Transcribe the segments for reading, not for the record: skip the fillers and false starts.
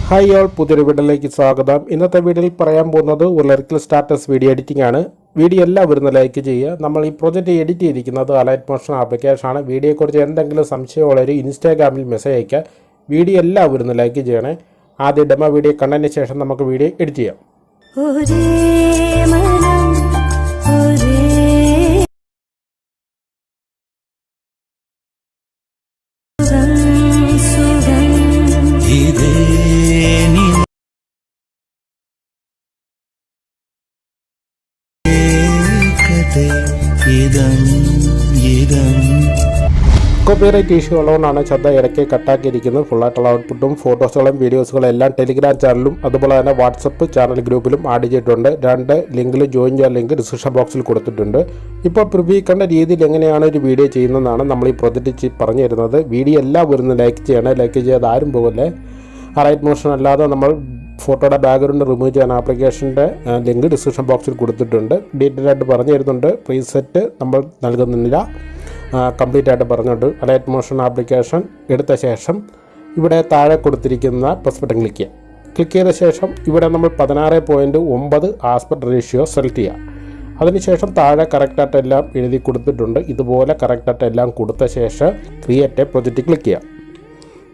Hi all, പുതിയൊരു വീഡിയോയിലേക്ക് സ്വാഗതം. ഇന്നത്തെ വീഡിയോയിൽ പറയാൻ പോകുന്നത് ഒരു ലിറിക്കൽ സ്റ്റാറ്റസ് വീഡിയോ എഡിറ്റിംഗ് ആണ്. വീഡിയോ എല്ലാവരും ലൈക്ക് ചെയ്യുക. നമ്മൾ ഈ പ്രോജക്റ്റ് എഡിറ്റ് ചെയ്തിരിക്കുന്നത് അലൈറ്റ് മോഷൻ ആപ്ലിക്കേഷനാണ്. വീഡിയോയെക്കുറിച്ച് എന്തെങ്കിലും സംശയമുള്ളവർ ഇൻസ്റ്റാഗ്രാമിൽ മെസ്സേജ് അയക്കുക. വീഡിയോ എല്ലാവരും ലൈക്ക് ചെയ്യണേ. ആദ്യം ഡെമോ വീഡിയോ കണ്ടതിന് ശേഷം നമുക്ക് വീഡിയോ എഡിറ്റ് ചെയ്യാം. കോപ്പിറൈറ്റ് ഇഷ്യൂ ഉള്ളതുകൊണ്ടാണ് ശബ്ദ ഇടയ്ക്ക് കട്ടാക്കിയിരിക്കുന്നത്. ഫുള്ളായിട്ടുള്ള ഔട്ട്പുട്ടും ഫോട്ടോസുകളും വീഡിയോസുകളും എല്ലാം ടെലിഗ്രാം ചാനലിലും അതുപോലെ തന്നെ വാട്സപ്പ് ചാനൽ ഗ്രൂപ്പിലും ആഡ് ചെയ്തിട്ടുണ്ട്. 2 ലിങ്കിൽ ജോയിൻ ചെയ്യാൻ ലിങ്ക് ഡിസ്ക്രിപ്ഷൻ ബോക്സിൽ കൊടുത്തിട്ടുണ്ട്. ഇപ്പോൾ പ്രിവ്യൂക്കേണ്ട രീതിയിൽ എങ്ങനെയാണ് ഒരു വീഡിയോ ചെയ്യുന്നതെന്നാണ് നമ്മൾ ഈ പ്രൊജക്റ്റ് പറഞ്ഞു തരുന്നത്. വീഡിയോ എല്ലാവരും ലൈക്ക് ചെയ്യണേ. ലൈക്ക് ചെയ്യാതെ ആരും പോകല്ലേ. അലൈറ്റ് മോഷൻ അല്ലാതെ നമ്മൾ ഫോട്ടോയുടെ ബാക്ക്ഗ്രൗണ്ട് റിമൂവ് ചെയ്യാൻ ആപ്ലിക്കേഷൻ്റെ ലിങ്ക് ഡിസ്ക്രിപ്ഷൻ ബോക്സിൽ കൊടുത്തിട്ടുണ്ട്. ഡീറ്റെയിൽ ആയിട്ട് പറഞ്ഞു തരുന്നുണ്ട്. പ്രീസെറ്റ് നമ്മൾ നൽകുന്നില്ല, കംപ്ലീറ്റ് ആയിട്ട് പറഞ്ഞുകൊണ്ട് അലൈറ്റ് മോഷൻ ആപ്ലിക്കേഷൻ എടുത്ത ശേഷം ഇവിടെ താഴെ കൊടുത്തിരിക്കുന്ന പ്ലസ് ബട്ടൺ ക്ലിക്ക് ചെയ്ത ശേഷം ഇവിടെ നമ്മൾ 16.9 ആസ്പെക്ട് റേഷ്യോ സെലക്ട് ചെയ്യുക. അതിനുശേഷം താഴെ കറക്റ്റായിട്ട് എല്ലാം എഴുതി കൊടുത്തിട്ടുണ്ട്. ഇതുപോലെ കറക്റ്റായിട്ട് എല്ലാം കൊടുത്ത ശേഷം ക്രിയേറ്റ് എ പ്രൊജക്റ്റ് ക്ലിക്ക് ചെയ്യുക.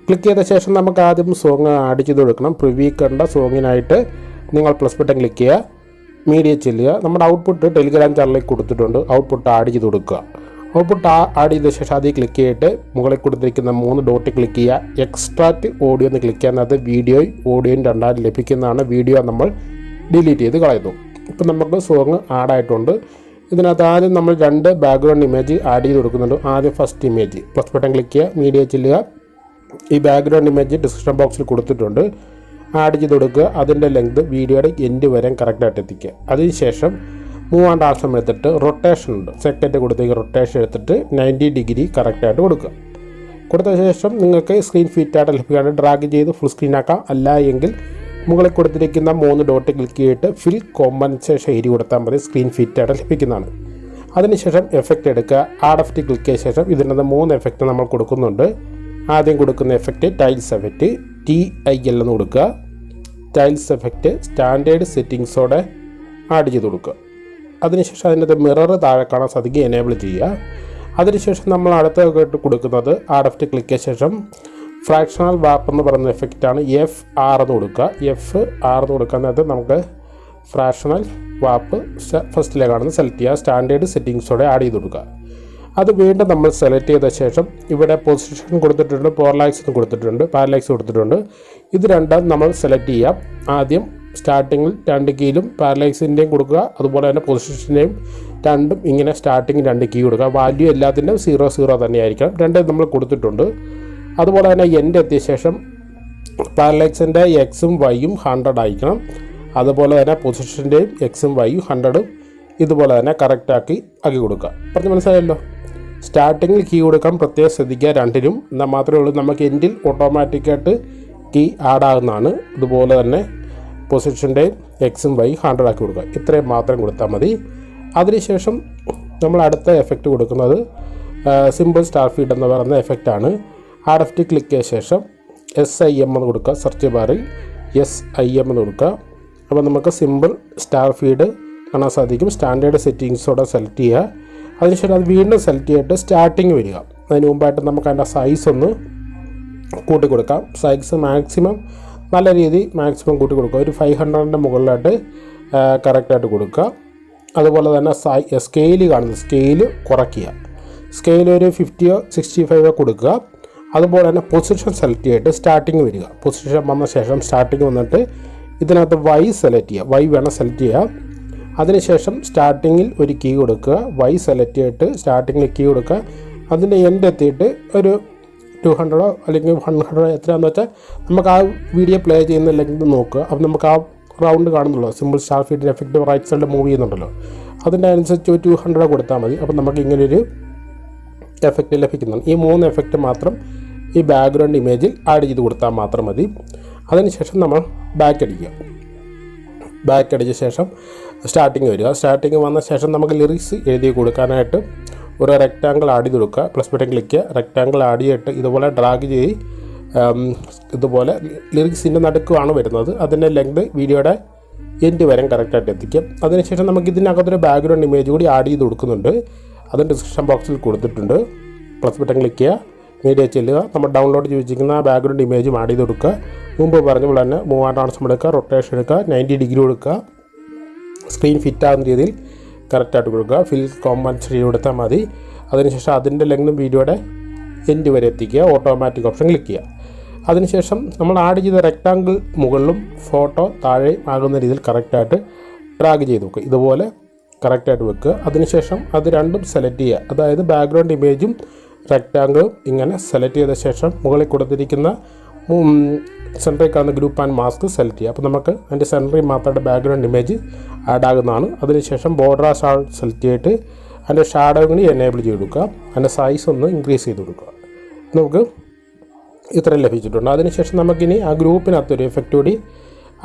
ക്ലിക്ക് ചെയ്ത ശേഷം നമുക്ക് ആദ്യം സോങ് ആഡ് ചെയ്ത് കൊടുക്കണം. പ്രിവ്യൂ കണ്ട സോങ്ങിനായിട്ട് നിങ്ങൾ പ്ലസ് ബട്ടൺ ക്ലിക്ക് ചെയ്യുക, മീഡിയ ചെല്ലുക. നമ്മുടെ ഔട്ട്പുട്ട് ടെലിഗ്രാം ചാനലിലേക്ക് കൊടുത്തിട്ടുണ്ട്. ഔട്ട്പുട്ട് ആഡ് ചെയ്ത് കൊടുക്കുക. ഔട്ട്പുട്ട് ആഡ് ചെയ്ത ശേഷം അതിൽ ക്ലിക്ക് ചെയ്തിട്ട് മുകളിൽ കൊടുത്തിരിക്കുന്ന 3 ഡോട്ട് ക്ലിക്ക് ചെയ്യുക. എക്സ്ട്രാക്റ്റ് ഓഡിയോ എന്ന് ക്ലിക്ക് ചെയ്യുന്നത് വീഡിയോയും ഓഡിയോയും രണ്ടായിട്ട് ലഭിക്കുന്നതാണ്. വീഡിയോ നമ്മൾ ഡിലീറ്റ് ചെയ്ത് കളയുന്നു. ഇപ്പം നമുക്ക് സോങ് ആഡായിട്ടുണ്ട്. ഇതിനകത്ത് ആദ്യം നമ്മൾ 2 ബാക്ക്ഗ്രൗണ്ട് ഇമേജ് ആഡ് ചെയ്ത് കൊടുക്കുന്നുണ്ട്. ആദ്യം first image plus button click ചെയ്യുക, മീഡിയ ചെല്ലുക. ഈ ബാക്ക്ഗ്രൗണ്ട് ഇമേജ് ഡിസ്ക്രിപ്ഷൻ ബോക്സിൽ കൊടുത്തിട്ടുണ്ട്. ആഡ് ചെയ്ത് കൊടുക്കുക. അതിൻ്റെ ലെങ്ത് വീഡിയോയുടെ എൻഡ് വരെ കറക്റ്റായിട്ട് എത്തിക്കുക. അതിനുശേഷം മൂവ് ആൻഡ് ആൾസം എടുത്തിട്ട് റൊട്ടേഷൻ ഉണ്ട്, സെക്കൻഡ് കൊടുത്തേക്ക് റൊട്ടേഷൻ എടുത്തിട്ട് 90 ഡിഗ്രി കറക്റ്റായിട്ട് കൊടുക്കുക. കൊടുത്ത ശേഷം നിങ്ങൾക്ക് സ്ക്രീൻ ഫിറ്റായിട്ട് ലഭിക്കുകയാണ്. ഡ്രാഗ് ചെയ്ത് ഫുൾ സ്ക്രീനാക്കാം. അല്ല എങ്കിൽ മുകളിൽ കൊടുത്തിരിക്കുന്ന 3 ഡോട്ട് ക്ലിക്ക് ചെയ്തിട്ട് ഫിൽ കോമ്പൻസേഷൻ എഴുതി കൊടുത്താൽ മതി. സ്ക്രീൻ ഫിറ്റായിട്ട് ലഭിക്കുന്നതാണ്. അതിനുശേഷം എഫക്റ്റ് എടുക്കുക. ആഡ് എഫക്റ്റ് ക്ലിക്ക് ചെയ്ത ശേഷം ഇതിനകത്ത് 3 എഫക്റ്റ് നമ്മൾ കൊടുക്കുന്നുണ്ട്. ആദ്യം കൊടുക്കുന്ന എഫക്റ്റ് ടൈൽസ് എഫക്റ്റ് TIL എന്ന് കൊടുക്കുക. ടൈൽസ് എഫക്റ്റ് സ്റ്റാൻഡേർഡ് സെറ്റിങ്സോടെ ആഡ് ചെയ്ത് കൊടുക്കുക. അതിനുശേഷം അതിൻ്റെ മിറർ താഴെ കാണാൻ സാധിക്കുക, എനേബിൾ ചെയ്യുക. അതിനുശേഷം നമ്മൾ അടുത്ത കൊടുക്കുന്നത് ആഡ് എഫക്റ്റ് ക്ലിക്ക് ചെയ്ത ശേഷം ഫ്രാക്ഷണൽ വാപ്പ് എന്ന് പറയുന്ന എഫക്റ്റാണ്. FR എന്ന് കൊടുക്കുക. FR എന്ന് കൊടുക്കുന്നത് നമുക്ക് ഫ്രാക്ഷണൽ വാപ്പ് ഫസ്റ്റിലെ കാണുന്നത് സെലക്ട് ചെയ്യുക. സ്റ്റാൻഡേർഡ് സെറ്റിങ്സോടെ ആഡ് ചെയ്ത് കൊടുക്കുക. അത് വീണ്ടും നമ്മൾ സെലക്ട് ചെയ്ത ശേഷം ഇവിടെ പൊസിഷൻ കൊടുത്തിട്ടുണ്ട്, പാരലാക്സ് കൊടുത്തിട്ടുണ്ട്, പാരലാക്സ് കൊടുത്തിട്ടുണ്ട്. ഇത് രണ്ടും നമ്മൾ സെലക്ട് ചെയ്യാം. ആദ്യം സ്റ്റാർട്ടിങ്ങിൽ 2 കീയിലും പാരലാക്സിൻ്റെയും കൊടുക്കുക. അതുപോലെ തന്നെ പൊസിഷൻ്റെയും രണ്ടും ഇങ്ങനെ സ്റ്റാർട്ടിങ് 2 കീ കൊടുക്കുക. വാല്യൂ എല്ലാത്തിൻ്റെയും 0 തന്നെയായിരിക്കണം. 2 നമ്മൾ കൊടുത്തിട്ടുണ്ട്. അതുപോലെ തന്നെ എൻഡ് എത്തിയ ശേഷം പാരലാക്സിൻ്റെ Xഉം Yഉം 100 ആയിരിക്കണം. അതുപോലെ തന്നെ പൊസിഷൻ്റെയും Xഉം Yഉം 100 ഇതുപോലെ തന്നെ കറക്റ്റാക്കി ആക്കി കൊടുക്കുക. പറഞ്ഞ് മനസ്സിലായല്ലോ. സ്റ്റാർട്ടിങ്ങിൽ കീ കൊടുക്കാൻ പ്രത്യേകം ശ്രദ്ധിക്കുക. 2നും എന്നാൽ മാത്രമേ ഉള്ളൂ. നമുക്ക് എൻഡിൽ ഓട്ടോമാറ്റിക്കായിട്ട് കീ ആഡ് ആകുന്നതാണ്. ഇതുപോലെ തന്നെ പൊസിഷൻ്റെയും Xഉം Y 100 ആക്കി കൊടുക്കുക. ഇത്രയും മാത്രം കൊടുത്താൽ മതി. അതിനുശേഷം നമ്മൾ അടുത്ത എഫക്റ്റ് കൊടുക്കുന്നത് സിമ്പിൾ സ്റ്റാർ ഫീഡ് എന്ന് പറയുന്ന എഫക്റ്റാണ്. ആഡ് എഫക്റ്റ് ക്ലിക്ക് ചെയ്ത ശേഷം SIM എന്ന് കൊടുക്കുക. സെർച്ച് ബാറിൽ SIM എന്ന് കൊടുക്കുക. അപ്പോൾ നമുക്ക് സിമ്പിൾ സ്റ്റാർ ഫീഡ് കാണാൻ സാധിക്കും. സ്റ്റാൻഡേർഡ് സെറ്റിങ്സോടെ സെലക്ട് ചെയ്യുക. അതിനുശേഷം അത് വീണ്ടും സെലക്ട് ചെയ്തിട്ട് സ്റ്റാർട്ടിങ് വരിക. അതിന് മുമ്പായിട്ട് നമുക്ക് അതിൻ്റെ സൈസ് ഒന്ന് കൂട്ടി കൊടുക്കാം. സൈസ് മാക്സിമം നല്ല രീതി മാക്സിമം കൂട്ടി കൊടുക്കുക. ഒരു 500ൻ്റെ മുകളിലായിട്ട് കറക്റ്റായിട്ട് കൊടുക്കുക. അതുപോലെ തന്നെ സ്കെയില് കാണുന്നത് സ്കെയില് കുറയ്ക്കുക. സ്കെയിൽ ഒരു 50 65 കൊടുക്കുക. അതുപോലെ തന്നെ പൊസിഷൻ സെലക്ട് ചെയ്തിട്ട് സ്റ്റാർട്ടിങ് വരിക. പൊസിഷൻ വന്ന ശേഷം സ്റ്റാർട്ടിങ് വന്നിട്ട് ഇതിനകത്ത് Y സെലക്ട് ചെയ്യുക. Y വേണം സെലക്ട് ചെയ്യുക. അതിനുശേഷം സ്റ്റാർട്ടിങ്ങിൽ ഒരു കീ കൊടുക്കുക. Y സെലക്ട് ചെയ്തിട്ട് സ്റ്റാർട്ടിങ്ങിൽ കീ കൊടുക്കുക. അതിൻ്റെ എൻഡ് എത്തിയിട്ട് ഒരു 200 അല്ലെങ്കിൽ 100 എത്രയാണെന്ന് വെച്ചാൽ നമുക്ക് ആ വീഡിയോ പ്ലേ ചെയ്യുന്ന ലെങ്ത് നോക്കുക. അപ്പോൾ നമുക്ക് ആ റൗണ്ട് കാണുന്നുള്ളൂ. Simple star feed effect right സൈഡിൽ മൂവ് ചെയ്യുന്നുണ്ടല്ലോ. അതിൻ്റെ അനുസരിച്ച് 200 കൊടുത്താൽ മതി. അപ്പോൾ നമുക്ക് ഇങ്ങനൊരു എഫക്റ്റ് ലഭിക്കുന്നുണ്ട്. ഈ 3 എഫക്റ്റ് മാത്രം ഈ ബാക്ക്ഗ്രൗണ്ട് ഇമേജിൽ ആഡ് ചെയ്ത് കൊടുത്താൽ മാത്രം മതി. അതിനുശേഷം നമ്മൾ ബാക്ക് അടിക്കുക. ബാക്ക് അടിച്ച ശേഷം സ്റ്റാർട്ടിങ് വരിക. സ്റ്റാർട്ടിങ് വന്ന ശേഷം നമുക്ക് ലിറിക്സ് എഴുതി കൊടുക്കാനായിട്ട് ഒരു റെക്റ്റാങ്കിൾ ആഡ് ചെയ്ത് കൊടുക്കുക. പ്ലസ് ബട്ടൺ ക്ലിക്ക് ചെയ്യുക. റെക്റ്റാങ്കിൾ ആഡ് ചെയ്തിട്ട് ഇതുപോലെ ഡ്രാഗ് ചെയ്ത് ഇതുപോലെ ലിറിക്സിൻ്റെ നടുക്കുമാണ് വരുന്നത്. അതിൻ്റെ ലെങ്ത് വീഡിയോയുടെ എൻഡ് വരെ കറക്റ്റായിട്ട് എത്തിക്കും. അതിനുശേഷം നമുക്ക് ഇതിനകത്തൊരു ബാക്ക്ഗ്രൗണ്ട് ഇമേജ് കൂടി ആഡ് ചെയ്ത് കൊടുക്കുന്നുണ്ട്. അത് ഡിസ്ക്രിപ്ഷൻ ബോക്സിൽ കൊടുത്തിട്ടുണ്ട്. പ്ലസ് ബട്ടൺ ക്ലിക്ക് ചെയ്യുക, മീഡിയ ചെല്ലുക, നമ്മൾ ഡൗൺലോഡ് ചെയ്ത് വെച്ചിരിക്കുന്ന ബാക്ക്ഗ്രൗണ്ട് ഇമേജും ആഡ് ചെയ്ത് കൊടുക്കുക. മുമ്പ് പറഞ്ഞ പോലെ തന്നെ മൂവ് ട്രാൻസ്ഫോം എടുക്കുക, റൊട്ടേഷൻ എടുക്കുക, 90 ഡിഗ്രി കൊടുക്കുക, സ്ക്രീൻ ഫിറ്റ് ആകുന്ന രീതിയിൽ കറക്റ്റായിട്ട് കൊടുക്കുക. ഫിൽ കോമ്പൻസേറ്റ് കൊടുത്താൽ മതി. അതിനുശേഷം അതിൻ്റെ ലെങ്തും വീഡിയോയുടെ എൻഡ് വരെ എത്തിക്കുക. ഓട്ടോമാറ്റിക് ഓപ്ഷൻ ക്ലിക്ക് ചെയ്യുക. അതിനുശേഷം നമ്മൾ ആഡ് ചെയ്ത റെക്റ്റാങ്കിൾ മുകളിലും ഫോട്ടോ താഴെ ആകുന്ന രീതിയിൽ കറക്റ്റായിട്ട് ഡ്രാഗ് ചെയ്ത് വെക്കുക. ഇതുപോലെ കറക്റ്റായിട്ട് വെക്കുക. അതിനുശേഷം അത് രണ്ടും സെലക്ട് ചെയ്യുക. അതായത് ബാക്ക്ഗ്രൗണ്ട് ഇമേജും റെക്റ്റാങ്കിളും ഇങ്ങനെ സെലക്ട് ചെയ്ത ശേഷം മുകളിൽ കൊടുത്തിരിക്കുന്ന സെൻറ്ററിൽ കാണുന്ന ഗ്രൂപ്പ് ആൻഡ് മാസ്ക് സെലക്ട് ചെയ്യുക. അപ്പോൾ നമുക്ക് അതിൻ്റെ സെൻറ്ററിൽ മാത്രമായിട്ട് ബാക്ക്ഗ്രൗണ്ട് ഇമേജ് ആഡ് ആകുന്നതാണ്. അതിനുശേഷം ബോർഡർ സെലക്ട് ചെയ്തിട്ട് അതിൻ്റെ ഷാഡോ കൂടി എനേബിൾ ചെയ്ത് കൊടുക്കുക. അതിൻ്റെ സൈസ് ഒന്ന് ഇൻക്രീസ് ചെയ്ത് കൊടുക്കുക. നമുക്ക് ഇത്രയും ലഭിച്ചിട്ടുണ്ട്. അതിനുശേഷം നമുക്കിനി ആ ഗ്രൂപ്പിനകത്തൊരു എഫക്റ്റ് കൂടി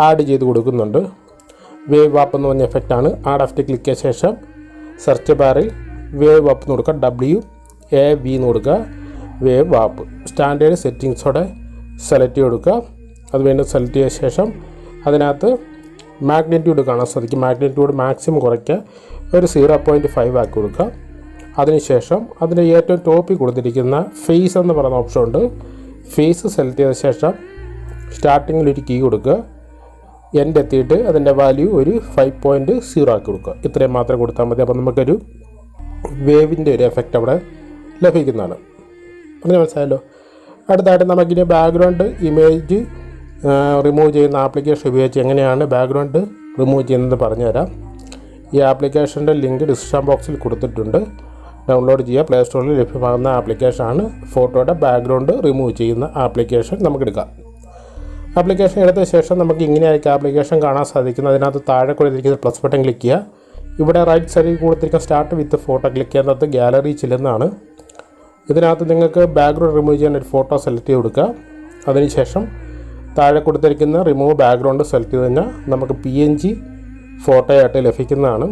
ആഡ് ചെയ്ത് കൊടുക്കുന്നുണ്ട്. വേവ് വാപ്പ് എന്ന് പറഞ്ഞ എഫക്റ്റാണ്. ആഡ് എഫക്റ്റ് ക്ലിക്ക് ചെയ്ത ശേഷം സെർച്ച് ബാറിൽ വേവ് വാപ്പ് എന്ന് കൊടുക്കുക, WAV എന്ന് കൊടുക്കുക, വേവ് വാപ്പ്. സ്റ്റാൻഡേർഡ് സെറ്റിങ്സോടെ സെലക്ട് ചെയ്ത് കൊടുക്കുക. അത് വീണ്ടും സെലക്ട് ചെയ്ത ശേഷം അതിനകത്ത് മാഗ്നിറ്റ്യൂഡ് കാണാൻ സാധിക്കും. മാഗ്നിറ്റ്യൂഡ് മാക്സിമം കുറയ്ക്കുക, ഒരു 0.5 ആക്കി കൊടുക്കുക. അതിനുശേഷം അതിൻ്റെ ഏറ്റവും ടോപ്പിൽ കൊടുത്തിരിക്കുന്ന ഫേസ് എന്ന് പറയുന്ന ഓപ്ഷൻ ഉണ്ട്. ഫേസ് സെലക്ട് ചെയ്ത ശേഷം സ്റ്റാർട്ടിങ്ങിൽ ഒരു കീ കൊടുക്കുക, എൻഡ് എത്തിയിട്ട് അതിൻ്റെ വാല്യൂ ഒരു 5.0 ആക്കി കൊടുക്കുക. ഇത്രയും മാത്രം കൊടുത്താൽ മതി. അപ്പോൾ നമുക്കൊരു വേവിൻ്റെ ഒരു എഫക്റ്റ് അവിടെ ലഭിക്കുന്നതാണ്. പറഞ്ഞ് മനസ്സിലായല്ലോ. അടുത്തായിട്ട് നമുക്കിനി ബാക്ക്ഗ്രൗണ്ട് ഇമേജ് റിമൂവ് ചെയ്യുന്ന ആപ്ലിക്കേഷൻ ഉപയോഗിച്ച് എങ്ങനെയാണ് ബാക്ക്ഗ്രൗണ്ട് റിമൂവ് ചെയ്യുന്നത് പറഞ്ഞുതരാം. ഈ ആപ്ലിക്കേഷൻ്റെ ലിങ്ക് ഡിസ്ക്രിപ്ഷൻ ബോക്സിൽ കൊടുത്തിട്ടുണ്ട്. ഡൗൺലോഡ് ചെയ്യുക. പ്ലേ സ്റ്റോറിൽ ലഭ്യമാകുന്ന ആപ്ലിക്കേഷനാണ്. ഫോട്ടോയുടെ ബാക്ക്ഗ്രൗണ്ട് റിമൂവ് ചെയ്യുന്ന ആപ്ലിക്കേഷൻ നമുക്കെടുക്കാം. ആപ്ലിക്കേഷൻ എടുത്ത ശേഷം നമുക്ക് ഇങ്ങനെയായിരിക്കും ആപ്ലിക്കേഷൻ കാണാൻ സാധിക്കുന്നത്. അതിനകത്ത് താഴെ കൊടുത്തിരിക്കുന്ന പ്ലസ് ബട്ടൺ ക്ലിക്ക് ചെയ്യുക. ഇവിടെ റൈറ്റ് സൈഡിൽ കൊടുത്തിരിക്കുന്ന സ്റ്റാർട്ട് വിത്ത് ഫോട്ടോ ക്ലിക്ക് ചെയ്യുന്നത് ഗാലറി ചെല്ലുന്നതാണ്. ഇതിനകത്ത് നിങ്ങൾക്ക് ബാക്ക്ഗ്രൗണ്ട് റിമൂവ് ചെയ്യാൻ ഒരു ഫോട്ടോ സെലക്ട് ചെയ്ത് കൊടുക്കുക. അതിനുശേഷം താഴെ കൊടുത്തിരിക്കുന്ന റിമൂവ് ബാക്ക്ഗ്രൗണ്ട് സെലക്ട് ചെയ്ത് കഴിഞ്ഞാൽ നമുക്ക് PNG ഫോട്ടോയായിട്ട് ലഭിക്കുന്നതാണ്.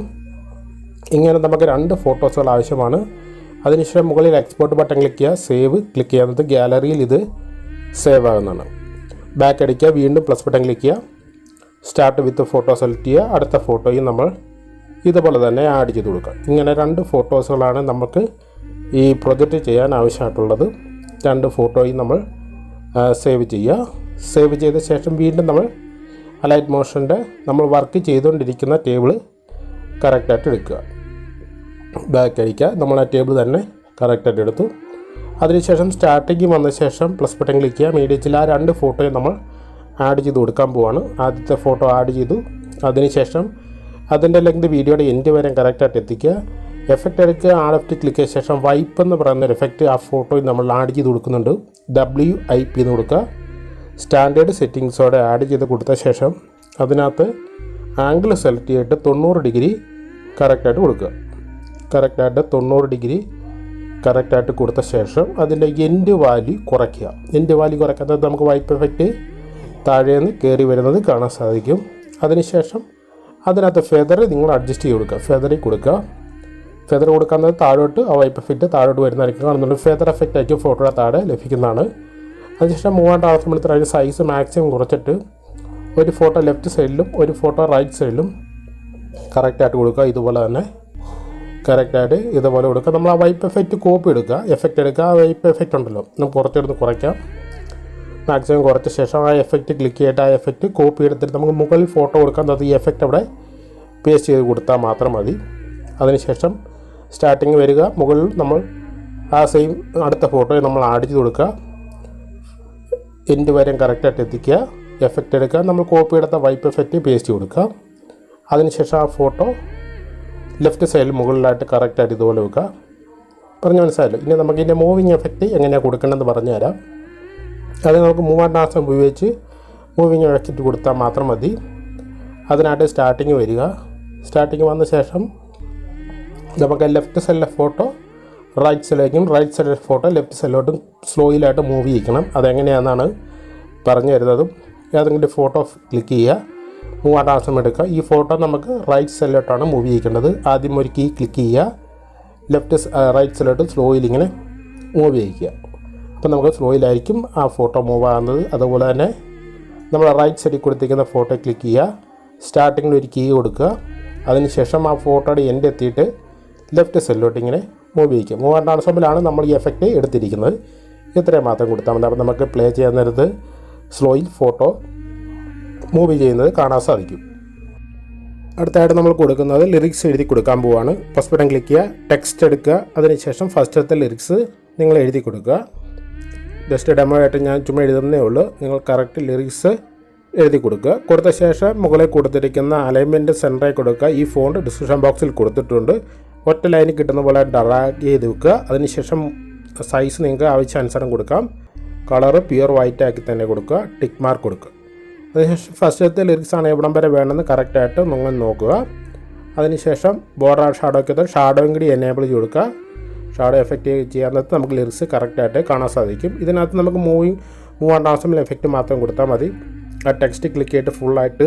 ഇങ്ങനെ നമുക്ക് 2 ഫോട്ടോസുകൾ ആവശ്യമാണ്. അതിനുശേഷം മുകളിൽ എക്സ്പോർട്ട് ബട്ടൺ ക്ലിക്ക് ചെയ്യുക, സേവ് ക്ലിക്ക് ചെയ്യുന്നത് ഗാലറിയിൽ ഇത് സേവ് ആകുന്നതാണ്. ബാക്ക് അടിക്കുക, വീണ്ടും പ്ലസ് ബട്ടൺ ക്ലിക്ക് ചെയ്യുക, സ്റ്റാർട്ട് വിത്ത് ഫോട്ടോ സെലക്ട് ചെയ്യുക. അടുത്ത ഫോട്ടോയും നമ്മൾ ഇതുപോലെ തന്നെ ആഡ് ചെയ്ത് കൊടുക്കുക. ഇങ്ങനെ 2 ഫോട്ടോസുകളാണ് നമുക്ക് ഈ പ്രൊജക്റ്റ് ചെയ്യാൻ ആവശ്യമായിട്ടുള്ളത്. 2 ഫോട്ടോയും നമ്മൾ സേവ് ചെയ്യുക. സേവ് ചെയ്ത ശേഷം വീണ്ടും നമ്മൾ അലൈറ്റ് മോഷൻ്റെ നമ്മൾ വർക്ക് ചെയ്തുകൊണ്ടിരിക്കുന്ന ടേബിൾ കറക്റ്റായിട്ട് എടുക്കുക. ബാക്ക് അടിക്കുക. നമ്മൾ ആ ടേബിൾ തന്നെ കറക്റ്റായിട്ട് എടുത്തു. അതിനുശേഷം സ്റ്റാർട്ടിങ് വന്ന ശേഷം പ്ലസ് ബട്ടൺ ക്ലിക്ക് ചെയ്യുക. മീഡിയത്തിൽ ആ 2 ഫോട്ടോയും നമ്മൾ ആഡ് ചെയ്ത് കൊടുക്കാൻ പോവാണ്. ആദ്യത്തെ ഫോട്ടോ ആഡ് ചെയ്തു. അതിനുശേഷം അതിൻ്റെ ലെങ്ത് വീഡിയോയുടെ എൻഡ് വരെ കറക്റ്റായിട്ട് എത്തിക്കുക. എഫക്റ്റ് എടുക്കുക. ആഡ് എഫക്റ്റ് ക്ലിക്ക് ചെയ്ത ശേഷം വൈപ്പ് എന്ന് പറയുന്ന ഒരു എഫക്റ്റ് ആ ഫോട്ടോയിൽ നമ്മൾ ആഡ് ചെയ്ത് കൊടുക്കുന്നുണ്ട്. WIP എന്ന് കൊടുക്കുക. സ്റ്റാൻഡേർഡ് സെറ്റിങ്സോടെ ആഡ് ചെയ്ത് കൊടുത്ത ശേഷം അതിനകത്ത് ആംഗിൾ സെലക്ട് ചെയ്തിട്ട് 90 ഡിഗ്രി കറക്റ്റായിട്ട് കൊടുക്കുക. കറക്റ്റായിട്ട് 90 ഡിഗ്രി കറക്റ്റായിട്ട് കൊടുത്ത ശേഷം അതിൻ്റെ എൻഡ് വാല്യൂ കുറയ്ക്കുക. എൻഡ് വാല്യൂ കുറയ്ക്കുന്നത് നമുക്ക് വൈപ്പ് എഫക്റ്റ് താഴേന്ന് കയറി വരുന്നത് കാണാൻ സാധിക്കും. അതിനുശേഷം അതിനകത്ത് ഫെദർ നിങ്ങൾ അഡ്ജസ്റ്റ് ചെയ്ത് കൊടുക്കുക. ഫെദറിൽ കൊടുക്കുക. ഫെദർ കൊടുക്കുന്നത് താഴോട്ട് ആ വൈപ്പ് എഫക്റ്റ് താഴോട്ട് വരുന്നതായിരിക്കും കാണുന്നുണ്ട്. ഫെദർ എഫക്റ്റ് ആയിരിക്കും ഫോട്ടോയുടെ താഴെ ലഭിക്കുന്നതാണ്. അതിനുശേഷം 3 ട്രാൻസ്ഫോം അതിൻ്റെ സൈസ് മാക്സിമം കുറച്ചിട്ട് ഒരു ഫോട്ടോ ലെഫ്റ്റ് സൈഡിലും ഒരു ഫോട്ടോ റൈറ്റ് സൈഡിലും കറക്റ്റായിട്ട് കൊടുക്കുക. ഇതുപോലെ തന്നെ കറക്റ്റായിട്ട് ഇതുപോലെ കൊടുക്കുക. നമ്മൾ ആ വൈപ്പ് എഫക്റ്റ് കോപ്പി എടുക്കുക, എഫക്റ്റ് എടുക്കുക. ആ വൈപ്പ് എഫക്റ്റ് ഉണ്ടല്ലോ നമുക്ക് കുറച്ചെടുത്ത് കുറയ്ക്കാം. മാക്സിമം കുറച്ച ശേഷം ആ എഫക്റ്റ് ക്ലിക്ക് ചെയ്തിട്ട് ആ എഫക്റ്റ് കോപ്പി എടുത്തിട്ട് നമുക്ക് മുകളിൽ ഫോട്ടോ കൊടുക്കാൻ അത് ഈ എഫക്റ്റ് അവിടെ പേസ്റ്റ് ചെയ്ത് കൊടുത്താൽ മാത്രം മതി. അതിനുശേഷം സ്റ്റാർട്ടിങ് വരിക. മുകളിൽ നമ്മൾ ആ സെയിം അടുത്ത ഫോട്ടോയെ നമ്മൾ ആഡ് ചെയ്ത് കൊടുക്കുക. എൻഡ് വരെ കറക്റ്റായിട്ട് എത്തിക്കുക. എഫക്റ്റ് എടുക്കുക. നമ്മൾ കോപ്പി എടുത്ത വൈപ്പ് എഫക്റ്റ് പേസ്റ്റ് കൊടുക്കുക. അതിനുശേഷം ആ ഫോട്ടോ ലെഫ്റ്റ് സൈഡിൽ മുകളിലായിട്ട് കറക്റ്റായിട്ട് ഇതുപോലെ വെക്കുക. പറഞ്ഞ് മനസ്സിലായല്ലോ. ഇനി നമുക്ക് ഇതിൻ്റെ മൂവിങ് എഫക്റ്റ് എങ്ങനെയാണ് കൊടുക്കേണ്ടതെന്ന് പറഞ്ഞു തരാം. അത് നമുക്ക് മൂവ് ആൻഡ് ട്രാൻസ്ഫോം ഉപയോഗിച്ച് മൂവിങ് എഫക്റ്റ് കൊടുത്താൽ മാത്രം മതി. അതിനായിട്ട് സ്റ്റാർട്ടിങ് വരിക. സ്റ്റാർട്ടിങ് വന്ന ശേഷം നമുക്ക് ലെഫ്റ്റ് സൈഡിലെ ഫോട്ടോ റൈറ്റ് സൈഡിലേക്കും റൈറ്റ് സൈഡിലെ ഫോട്ടോ ലെഫ്റ്റ് സൈഡിലോട്ടും സ്ലോയിലായിട്ട് മൂവ് ചെയ്യിക്കണം. അതെങ്ങനെയാണെന്നാണ് പറഞ്ഞു തരുന്നതും. ഏതെങ്കിലും ഫോട്ടോ ക്ലിക്ക് ചെയ്യുക, മൂവ് ആൻഡ് ട്രാൻസ്ഫോം എടുക്കുക. ഈ ഫോട്ടോ നമുക്ക് റൈറ്റ് സൈഡിലോട്ടാണ് മൂവ് ചെയ്യിക്കേണ്ടത്. ആദ്യം ഒരു കീ ക്ലിക്ക് ചെയ്യുക, റൈറ്റ് സൈഡിലോട്ട് സ്ലോയിൽ ഇങ്ങനെ മൂവ് ചെയ്യിക്കുക. അപ്പോൾ നമുക്ക് സ്ലോയിലായിരിക്കും ആ ഫോട്ടോ മൂവ് ആകുന്നത്. അതുപോലെ തന്നെ നമ്മൾ റൈറ്റ് സൈഡിൽ കൊടുത്തിരിക്കുന്ന ഫോട്ടോ ക്ലിക്ക് ചെയ്യുക, സ്റ്റാർട്ടിങ്ങിൽ ഒരു കീ കൊടുക്കുക. അതിനുശേഷം ആ ഫോട്ടോയുടെ എൻഡ് എത്തിയിട്ട് ലെഫ്റ്റ് സൈഡിലോട്ട് ഇങ്ങനെ മൂവ് ചെയ്യിക്കുക. മൂവ് ആൻഡ് ട്രാൻസ്ഫോമിലാണ് നമ്മൾ ഈ എഫക്റ്റ് എടുത്തിരിക്കുന്നത്. ഇത്രയും മാത്രം കൊടുത്താൽ മതി. അപ്പോൾ നമുക്ക് പ്ലേ ചെയ്യാൻ നേരത്ത് സ്ലോയിൽ ഫോട്ടോ മൂവ് ചെയ്യുന്നത് കാണാൻ സാധിക്കും. അടുത്തായിട്ട് നമ്മൾ കൊടുക്കുന്നത് ലിറിക്സ് എഴുതി കൊടുക്കാൻ പോവുകയാണ്. ഫസ്റ്റ് ബട്ടൺ ക്ലിക്ക് ചെയ്യുക, ടെക്സ്റ്റ് എടുക്കുക. അതിനുശേഷം ഫസ്റ്റത്തെ ലിറിക്സ് നിങ്ങൾ എഴുതി കൊടുക്കുക. ജസ്റ്റ് ഡെമോ ആയിട്ട് ഞാൻ ചുമ്മാ എഴുതുന്നേ ഉള്ളൂ. നിങ്ങൾ കറക്റ്റ് ലിറിക്സ് എഴുതി കൊടുക്കുക. കൊടുത്ത ശേഷം മുകളിൽ കൊടുത്തിരിക്കുന്ന അലൈൻമെൻറ്റ് സെൻറ്ററായി കൊടുക്കുക. ഈ ഫോണ്ട് ഡിസ്ക്രിപ്ഷൻ ബോക്സിൽ കൊടുത്തിട്ടുണ്ട്. ഒറ്റ ലൈനിൽ കിട്ടുന്ന പോലെ ഡ്രാഗ് ചെയ്ത് വെക്കുക. അതിനുശേഷം സൈസ് നിങ്ങൾക്ക് ആവശ്യാനുസരണം കൊടുക്കാം. കളറ് പ്യുവർ വൈറ്റ് ആക്കി തന്നെ കൊടുക്കുക. ടിക്ക് മാർക്ക് കൊടുക്കുക. അതിനുശേഷം ഫസ്റ്റത്തെ ലിറിക്സ് ആണ് എവിടം വരെ വേണമെന്ന് കറക്റ്റായിട്ട് നിങ്ങൾ നോക്കുക. അതിനുശേഷം ബോർഡർ ഷാഡോയ്ക്കകത്ത് ഷാഡോയും കൂടി എനേബിൾ ചെയ്ത് കൊടുക്കുക. ഷാഡോ എഫക്റ്റ് ചെയ്യാൻ നേരത്ത് നമുക്ക് ലിറിക്സ് കറക്റ്റായിട്ട് കാണാൻ സാധിക്കും. ഇതിനകത്ത് നമുക്ക് മൂവ് ആൻഡ് ട്രാൻസ്ഫോമിൽ എഫക്റ്റ് മാത്രം കൊടുത്താൽ മതി. ആ ടെക്സ്റ്റ് ക്ലിക്ക് ചെയ്തിട്ട് ഫുള്ളായിട്ട്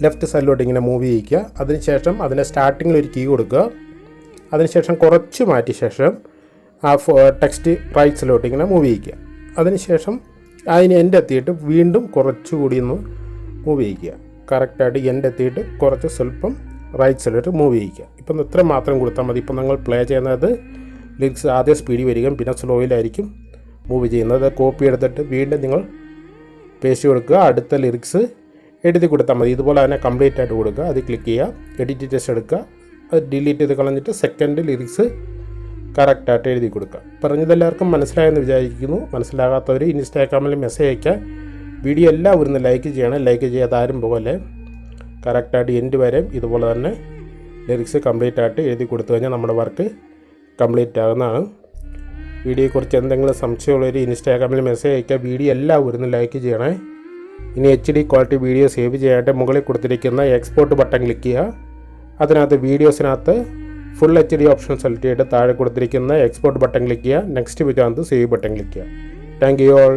ലെഫ്റ്റ് സൈഡിലോട്ട് ഇങ്ങനെ മൂവ് ചെയ്യിക്കുക. അതിനുശേഷം അതിൻ്റെ സ്റ്റാർട്ടിങ്ങിൽ ഒരു കീ കൊടുക്കുക. അതിനുശേഷം കുറച്ച് മാറ്റിയ ശേഷം ആ ടെക്സ്റ്റ് റൈറ്റ് സൈഡിലോട്ട് ഇങ്ങനെ മൂവ് ചെയ്യിക്കുക. അതിനുശേഷം അതിന് എൻഡ് എത്തിയിട്ട് വീണ്ടും കുറച്ചുകൂടി ഒന്ന് മൂവ് ചെയ്യിക്കുക. കറക്റ്റായിട്ട് എൻഡ് എത്തിയിട്ട് കുറച്ച് സ്വല്പം റൈറ്റ് സൈഡിലോട്ട് മൂവ് ചെയ്യിക്കുക. ഇപ്പം ഇത്ര മാത്രം കൊടുത്താൽ മതി. ഇപ്പം നിങ്ങൾ പ്ലേ ചെയ്യുന്നത് ലിറിക്സ് ആദ്യം സ്പീഡിൽ വരികയും പിന്നെ സ്ലോയിലായിരിക്കും മൂവ് ചെയ്യുന്നത്. കോപ്പി എടുത്തിട്ട് വീണ്ടും നിങ്ങൾ പേസ്റ്റ് കൊടുക്കുക. അടുത്ത ലിറിക്സ് എഴുതി കൊടുത്താൽ മതി. ഇതുപോലെ തന്നെ കംപ്ലീറ്റ് ആയിട്ട് കൊടുക്കുക. അത് ക്ലിക്ക് ചെയ്യുക, എഡിറ്റ് ടെസ്റ്റ് എടുക്കുക. അത് ഡിലീറ്റ് ചെയ്ത് കളഞ്ഞിട്ട് സെക്കൻഡ് ലിറിക്സ് കറക്റ്റായിട്ട് എഴുതി കൊടുക്കുക. പറഞ്ഞതെല്ലാവർക്കും മനസ്സിലായെന്ന് വിചാരിക്കുന്നു. മനസ്സിലാകാത്തവർ ഇൻസ്റ്റാഗ്രാമിൽ മെസ്സേജ് അയക്കുക. വീഡിയോ എല്ലാവരും ലൈക്ക് ചെയ്യണം. ലൈക്ക് ചെയ്യാതെ ആരും പോകല്ലേ. കറക്റ്റായിട്ട് എൻഡ് വരെ ഇതുപോലെ തന്നെ ലിറിക്സ് കംപ്ലീറ്റ് ആയിട്ട് എഴുതി കൊടുത്തു കഴിഞ്ഞാൽ നമ്മുടെ വർക്ക് കംപ്ലീറ്റ് ആകുന്നതാണ്. വീഡിയോയെക്കുറിച്ച് എന്തെങ്കിലും സംശയമുള്ളവർ ഇൻസ്റ്റാഗ്രാമിൽ മെസ്സേജ് അയക്കുക. വീഡിയോ എല്ലാവരും ലൈക്ക് ചെയ്യണേ. ഇനി HD ക്വാളിറ്റി വീഡിയോ സേവ് ചെയ്യാനായിട്ട് മുകളിൽ കൊടുത്തിരിക്കുന്ന എക്സ്പോർട്ട് ബട്ടൺ ക്ലിക്ക് ചെയ്യുക. അതിനകത്ത് വീഡിയോസിനകത്ത് ഫുൾ HD ഓപ്ഷൻ സെലക്ട് ചെയ്തിട്ട് താഴെ കൊടുത്തിരിക്കുന്ന എക്സ്പോർട്ട് ബട്ടൺ ക്ലിക്ക് ചെയ്യുക. Next video save button click ചെയ്യുക. Thank you all.